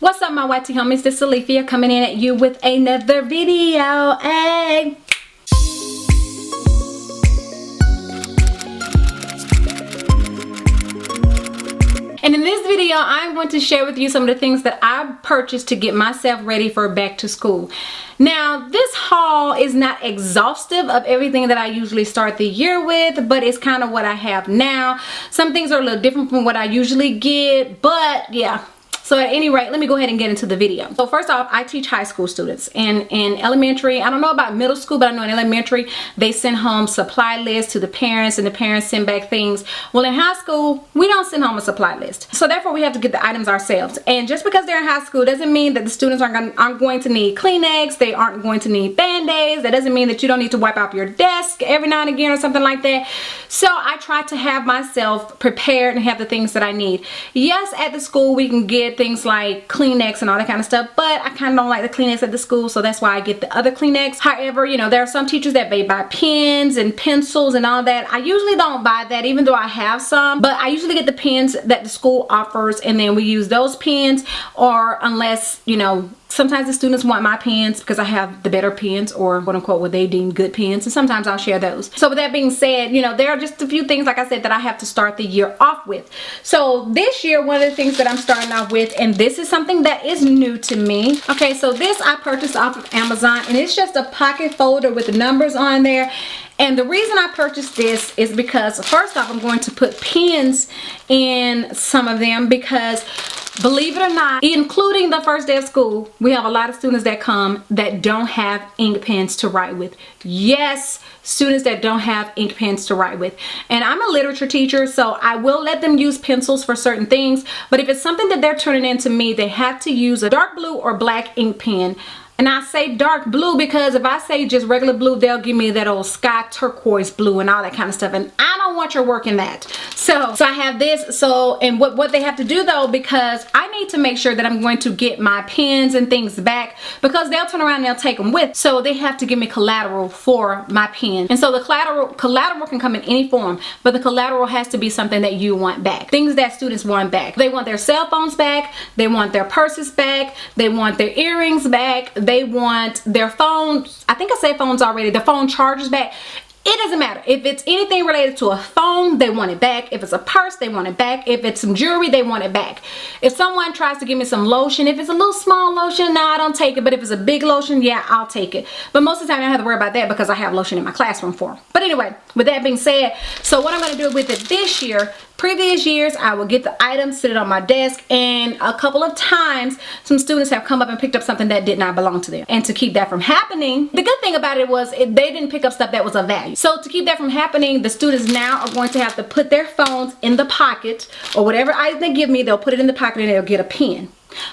What's up, my YT homies? This is Alethea coming in at you with another video. Hey! And in this video, I'm going to share with you some of the things that I purchased to get myself ready for back to school. Now, this haul is not exhaustive of everything that I usually start the year with, but it's kind of what I have now. Some things are a little different from what I usually get, but yeah. So at any rate, let me go ahead and get into the video. So first off, I teach high school students. And in elementary, I don't know about middle school, but I know in elementary, they send home supply lists to the parents and the parents send back things. Well, in high school, we don't send home a supply list. So therefore, we have to get the items ourselves. And just because they're in high school doesn't mean that the students aren't going to need Kleenex. They aren't going to need Band-Aids. That doesn't mean that you don't need to wipe out your desk every now and again or something like that. So I try to have myself prepared and have the things that I need. Yes, at the school, we can get things like Kleenex and all that kind of stuff, but I kind of don't like the Kleenex at the school, so that's why I get the other Kleenex. However, you know, there are some teachers that may buy pens and pencils and all that. I usually don't buy that, even though I have some, but I usually get the pens that the school offers, and then we use those pens, or unless, you know, sometimes the students want my pens because I have the better pens, or quote unquote what they deem good pens, and sometimes I'll share those. So with that being said, you know, there are just a few things, like I said, that I have to start the year off with. So this year, one of the things that I'm starting off with, and this is something that is new to me. Okay, so this I purchased off of Amazon, and it's just a pocket folder with the numbers on there. And the reason I purchased this is because, first off, I'm going to put pens in some of them because, believe it or not, including the first day of school, we have a lot of students that come that don't have ink pens to write with. Yes, students that don't have ink pens to write with. And I'm a literature teacher, so I will let them use pencils for certain things. But if it's something that they're turning in to me, they have to use a dark blue or black ink pen. And I say dark blue because if I say just regular blue, they'll give me that old sky turquoise blue and all that kind of stuff. And I don't want your work in that. So I have this. So, and what they have to do though, because I need to make sure that I'm going to get my pens and things back, because they'll turn around and they'll take them with. So they have to give me collateral for my pen. And so the collateral can come in any form, but the collateral has to be something that you want back. Things that students want back. They want their cell phones back. They want their purses back. They want their earrings back. They want their phones, I think I said phones already, the phone chargers back. It doesn't matter. If it's anything related to a phone, they want it back. If it's a purse, they want it back. If it's some jewelry, they want it back. If someone tries to give me some lotion, if it's a little small lotion, no, I don't take it. But if it's a big lotion, yeah, I'll take it. But most of the time, I don't have to worry about that because I have lotion in my classroom for them. But anyway, with that being said, so what I'm going to do with it this year, previous years, I will get the item, sit it on my desk, and a couple of times, some students have come up and picked up something that did not belong to them. And to keep that from happening, the good thing about it was they didn't pick up stuff that was of value. So to keep that from happening, the students now are going to have to put their phones in the pocket, or whatever item they give me, they'll put it in the pocket and they'll get a pen.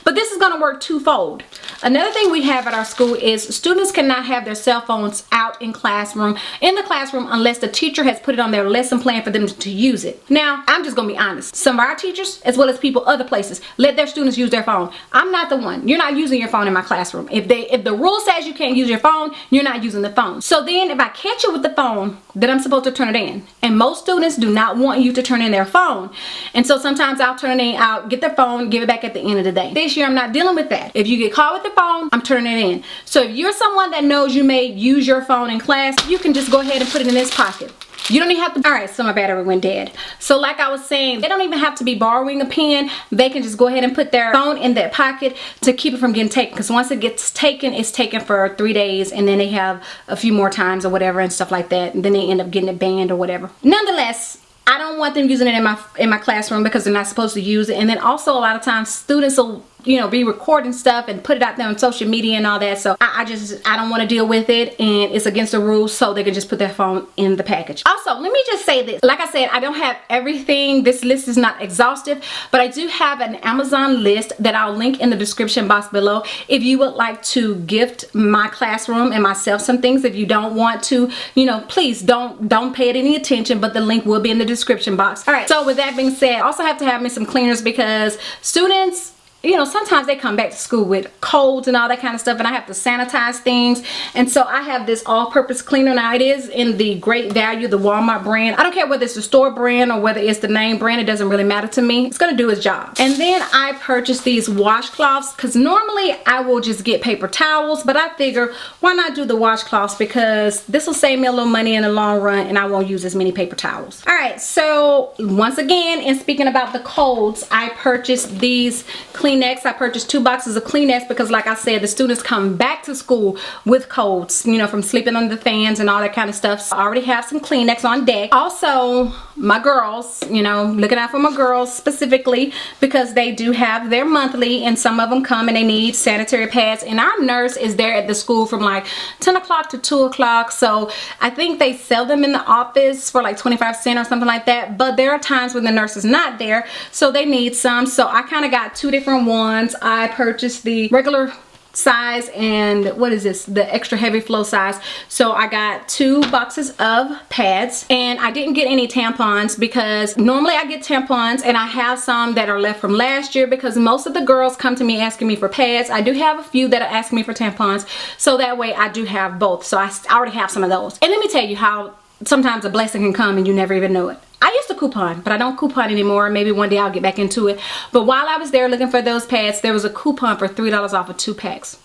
But this is going to work twofold. Another thing we have at our school is students cannot have their cell phones out in the classroom unless the teacher has put it on their lesson plan for them to use it. Now, I'm just going to be honest. Some of our teachers, as well as people other places, let their students use their phone. I'm not the one. You're not using your phone in my classroom. If the rule says you can't use your phone, you're not using the phone. So then if I catch you with the phone, then I'm supposed to turn it in. And most students do not want you to turn in their phone. And so sometimes I'll turn it in, I'll get their phone, give it back at the end of the day. This year I'm not dealing with that. If you get caught with the phone, I'm turning it in. So if you're someone that knows you may use your phone in class, you can just go ahead and put it in this pocket. You don't even have to. Alright, so my battery went dead. So like I was saying, they don't even have to be borrowing a pen. They can just go ahead and put their phone in that pocket to keep it from getting taken. Because once it gets taken, it's taken for 3 days, and then they have a few more times or whatever and stuff like that. And then they end up getting it banned or whatever. Nonetheless, I don't want them using it in my classroom because they're not supposed to use it. And then also a lot of times students will, you know, be recording stuff and put it out there on social media and all that. So I don't want to deal with it, and it's against the rules, so they can just put their phone in the package. Also, let me just say this. Like I said, I don't have everything. This list is not exhaustive, but I do have an Amazon list that I'll link in the description box below. If you would like to gift my classroom and myself some things, if you don't want to, you know, please don't pay it any attention, but the link will be in the description box. All right, so with that being said, I also have to have me some cleaners because students you know, sometimes they come back to school with colds and all that kind of stuff, and I have to sanitize things. And so I have this all-purpose cleaner. Now it is in the Great Value, the Walmart brand. I don't care whether it's the store brand or whether it's the name brand. It doesn't really matter to me. It's gonna do its job. And then I purchased these washcloths, because normally I will just get paper towels, but I figure why not do the washcloths, because this will save me a little money in the long run and I won't use as many paper towels. All right, so once again, and speaking about the colds, I purchased these Kleenex. I purchased 2 boxes of Kleenex because, like I said, the students come back to school with colds, you know, from sleeping under the fans and all that kind of stuff. So I already have some Kleenex on deck. Also, my girls, you know, looking out for my girls specifically, because they do have their monthly, and some of them come and they need sanitary pads, and our nurse is there at the school from like 10 o'clock to 2 o'clock. So I think they sell them in the office for like 25 cents or something like that, but there are times when the nurse is not there, so they need some. So I kind of got 2 different ones. I purchased the regular size and what is this, the extra heavy flow size. So I got 2 boxes of pads, and I didn't get any tampons because normally I get tampons, and I have some that are left from last year because most of the girls come to me asking me for pads. I do have a few that are asking me for tampons, so that way I do have both. So I already have some of those. And let me tell you how sometimes a blessing can come and you never even know it. I used to coupon, but I don't coupon anymore. Maybe one day I'll get back into it. But while I was there looking for those pads, there was a coupon for $3 off of 2 packs.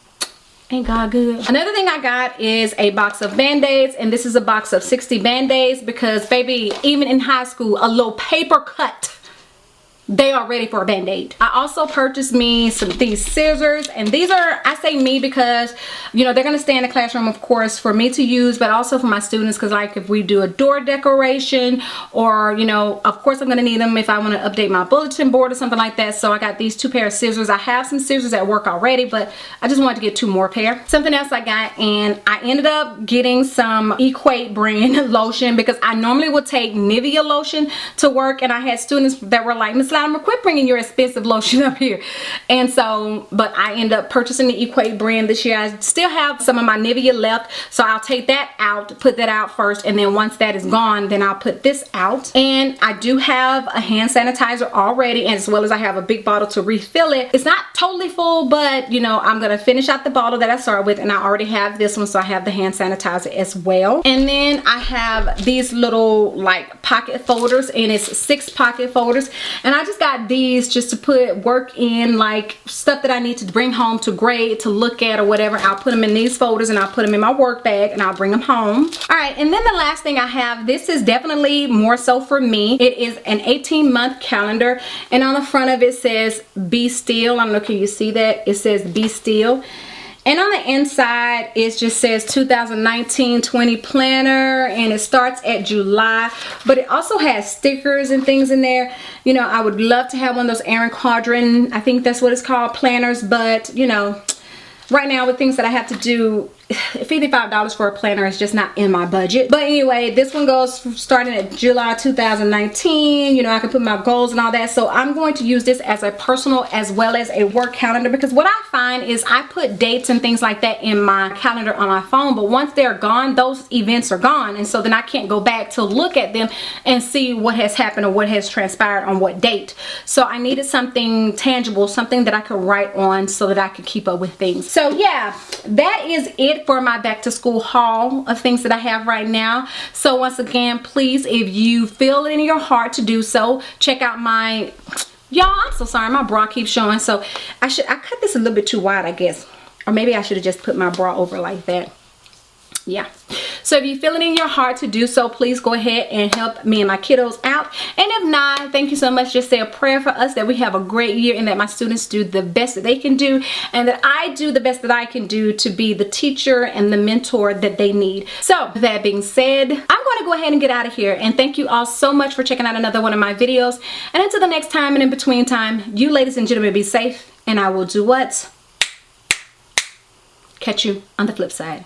Ain't God good? Another thing I got is a box of Band-Aids, and this is a box of 60 Band-Aids because, baby, even in high school, a little paper cut, they are ready for a Band-Aid. I also purchased me these scissors, and these are, I say me because, you know, they're gonna stay in the classroom, of course, for me to use, but also for my students, because like if we do a door decoration, or, you know, of course I'm gonna need them if I want to update my bulletin board or something like that. So I got these 2 pair of scissors. I have some scissors at work already, but I just wanted to get 2 more pair. Something else I got, and I ended up getting some Equate brand lotion, because I normally would take Nivea lotion to work, and I had students that were like, Miss Latimer, quit bringing your expensive lotion up here. And so, but I end up purchasing the Equate brand this year. I still have some of my Nivea left, so I'll take that out, put that out first, and then once that is gone, then I'll put this out. And I do have a hand sanitizer already, as well as I have a big bottle to refill it. It's not totally full, but you know, I'm gonna finish out the bottle that I started with, and I already have this one, so I have the hand sanitizer as well. And then I have these little like pocket folders, and it's 6 pocket folders, and I just got these just to put work in, like stuff that I need to bring home to grade, to look at or whatever. I'll put them in these folders, and I'll put them in my work bag, and I'll bring them home. All right, and then the last thing I have, this is definitely more so for me. It is an 18-month calendar, and on the front of it says be still. I don't know, can you see that? It says be still. And on the inside, it just says 2019-20 planner, and it starts at July. But it also has stickers and things in there. You know, I would love to have one of those Aaron Quadrin, I think that's what it's called, planners. But, you know, right now with things that I have to do, $55 for a planner is just not in my budget. But anyway, this one goes starting at July 2019. You know, I can put my goals and all that. So I'm going to use this as a personal as well as a work calendar, because what I find is I put dates and things like that in my calendar on my phone, but once they're gone, those events are gone, and so then I can't go back to look at them and see what has happened or what has transpired on what date. So I needed something tangible, something that I could write on so that I could keep up with things. So yeah, that is it for my back to school haul of things that I have right now. So once again, please, if you feel it in your heart to do so, check out my, y'all, I'm so sorry, my bra keeps showing, so I cut this a little bit too wide, I guess, or maybe I should have just put my bra over like that. Yeah, so if you feel it in your heart to do so, please go ahead and help me and my kiddos out. And if not, thank you so much. Just say a prayer for us that we have a great year, and that my students do the best that they can do, and that I do the best that I can do to be the teacher and the mentor that they need. So with that being said, I'm going to go ahead and get out of here, and thank you all so much for checking out another one of my videos. And until the next time, and in between time, you ladies and gentlemen, be safe, and I will do what? Catch you on the flip side.